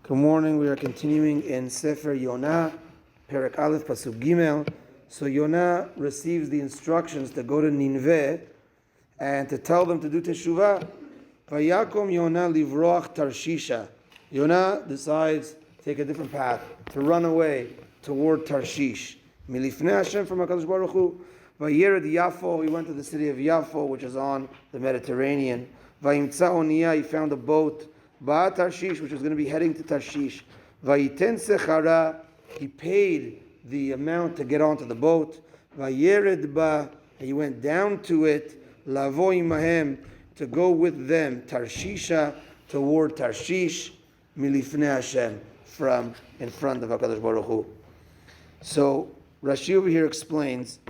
Good morning. We are continuing in Sefer Yona, Perek Aleph, Pasuk Gimel. So Yona receives the instructions to go to Nineveh and to tell them to do teshuvah. Vayakom Yona livroach Tarshisha. Yona decides to take a different path, to run away toward Tarshish. Milifnei Hashem, from HaKadosh Baruch Hu. Vayered Yafo, he went to the city of Yafo, which is on the Mediterranean. Vayimtza Oniyah, he found a boat. Ba Tarshish, which was going to be heading to Tarshish. Vayiten Sechara, he paid the amount to get onto the boat. Vayered Ba, he went down to it. Lavo imahem, to go with them. Tarshisha, toward Tarshish. Milifnei Hashem, from in front of HaKadosh Baruch Hu. So Rashi over here explains,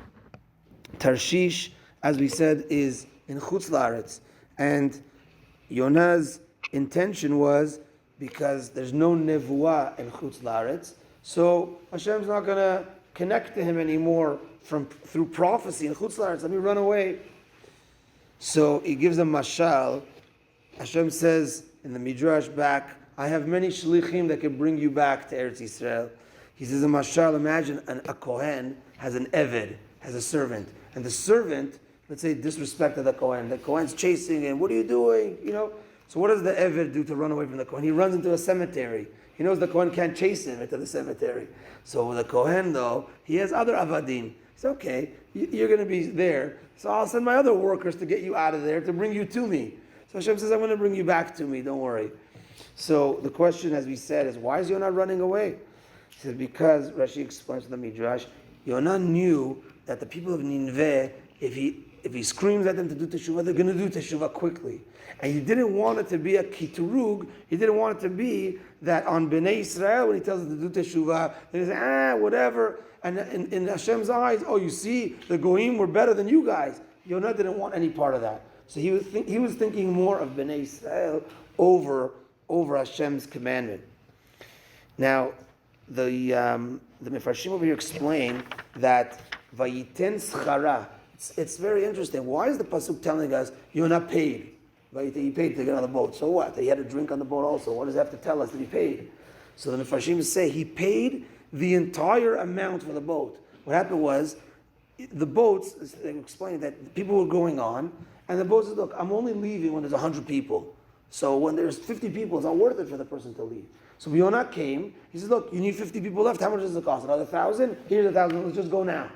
Tarshish, as we said, is in Chutz La'aretz, and Yona's intention was because there's no nevuah in Chutz La'aretz, so Hashem's not going to connect to him anymore through prophecy in Chutz La'aretz. Let me run away. So he gives a mashal. Hashem says in the Midrash back, I have many shlichim that can bring you back to Eretz Yisrael. He says a mashal, imagine a kohen has an eved, has a servant, and the servant, let's say, disrespected the kohen. The kohen's chasing him. What are you doing? So what does the eved do to run away from the kohen? He runs into a cemetery. He knows the kohen can't chase him into the cemetery. So the kohen, though, he has other avadim. It's okay, you're going to be there, so I'll send my other workers to get you out of there, to bring you to me. So Hashem says, I'm going to bring you back to me, don't worry. So the question, as we said, is why is Yonah running away? He says, because, Rashi explains to the Midrash, Yonah knew that the people of Nineveh, if he screams at them to do teshuvah, they're going to do teshuvah quickly. And he didn't want it to be a kiturug. He didn't want it to be that on Bnei Israel, when he tells them to do teshuvah, they say, whatever. And in Hashem's eyes, you see, the Goyim were better than you guys. Yonah didn't want any part of that. So he was thinking more of Bnei Israel over Hashem's commandment. Now, the Mefarshim over here explain that Vayiten Schara. It's very interesting. Why is the Pasuk telling us Yonah paid? He paid to get on the boat. So what? He had a drink on the boat also. What does it have to tell us that he paid? So the Mefarshim say he paid the entire amount for the boat. What happened was, the boats, they explained that people were going on, and the boat said, look, I'm only leaving when there's 100 people. So when there's 50 people, it's not worth it for the person to leave. So Yonah came, he said, look, you need 50 people left, how much does it cost? Another 1,000? Here's 1,000, let's just go now.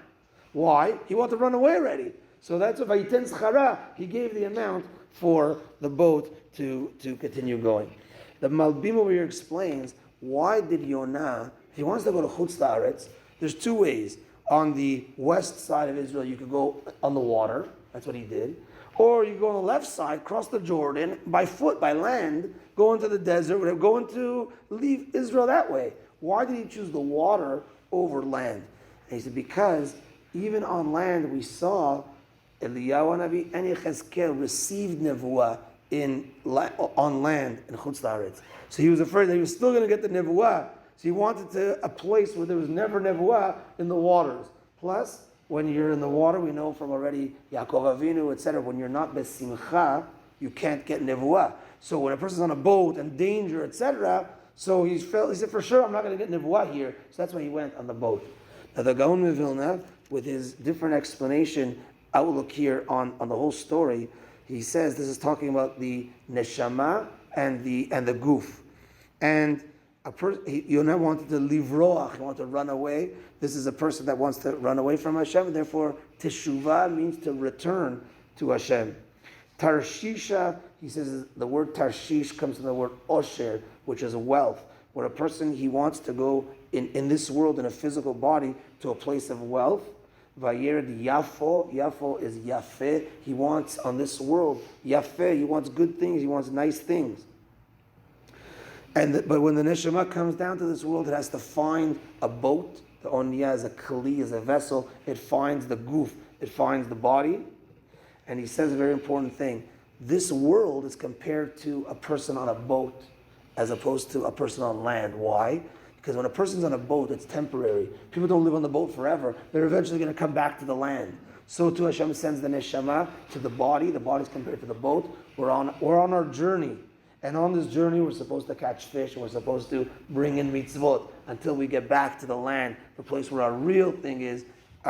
Why? He wanted to run away already. So that's what Vayiten Schara, he gave the amount for the boat to continue going. The Malbim over here explains, why did Yonah, if he wants to go to Chutz La'aretz, there's two ways. On the west side of Israel, you could go on the water, that's what he did. Or you go on the left side, cross the Jordan, by foot, by land, go into the desert, whatever, leave Israel that way. Why did he choose the water over land? And he said, because even on land, we saw Eliyahu Nabi and Yechezkel received nevuah on land in Chutz La'aretz. So he was afraid that he was still going to get the nevuah. So he wanted a place where there was never nevuah in the waters. Plus, when you're in the water, we know from already Yaakov Avinu, etc. When you're not besimcha, you can't get nevuah. So when a person's on a boat and danger, etc. So he said, for sure, I'm not going to get nevuah here. So that's why he went on the boat. Now the Gaon Vilna, with his different explanation, outlook here on the whole story, he says this is talking about the neshama and the guf. And Yonah wanted to livroach, he wanted to run away. This is a person that wants to run away from Hashem, and therefore teshuvah means to return to Hashem. Tarshisha, he says the word Tarshish comes from the word osher, which is wealth. Where a person, he wants to go in this world, in a physical body, to a place of wealth. Vayered Yafo is Yafeh. He wants on this world, Yafeh, he wants good things, he wants nice things. But when the neshama comes down to this world, it has to find a boat. The oniyah is a kli, is a vessel. It finds the guf, it finds the body. And he says a very important thing. This world is compared to a person on a boat as opposed to a person on land. Why? Because when a person's on a boat, it's temporary. People don't live on the boat forever. They're eventually going to come back to the land. So too Hashem sends the neshama to the body. The body's compared to the boat. We're on our journey. And on this journey, we're supposed to catch fish, and we're supposed to bring in mitzvot until we get back to the land, the place where our real thing is,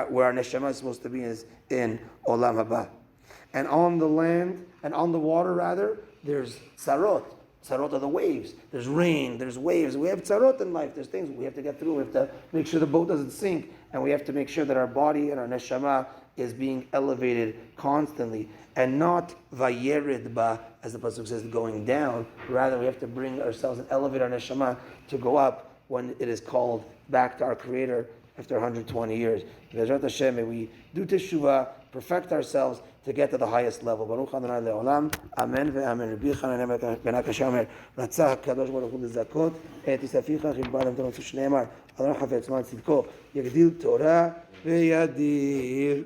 where our neshama is supposed to be, is in Olam Haba. And on the land, and on the water rather, there's tzarot. Tzarot are the waves. There's rain, there's waves. We have tzarot in life. There's things we have to get through. We have to make sure the boat doesn't sink. And we have to make sure that our body and our neshama is being elevated constantly. And not vayerid ba, as the Pasuk says, going down. Rather, we have to bring ourselves and elevate our neshama to go up when it is called back to our Creator after 120 years. Bezrat Hashem, may we do teshuvah, perfect ourselves to get to the highest level. Baruch Adonai le'olam. Amen ve'amen. Rabbi Yochanan ben Akashya omer, רצה הקדוש ברוך הוא לזכות את יספיך חיבה למתנות שנאמר, אדוני חפץ למען צדקו, יגדיל תורה וידיר.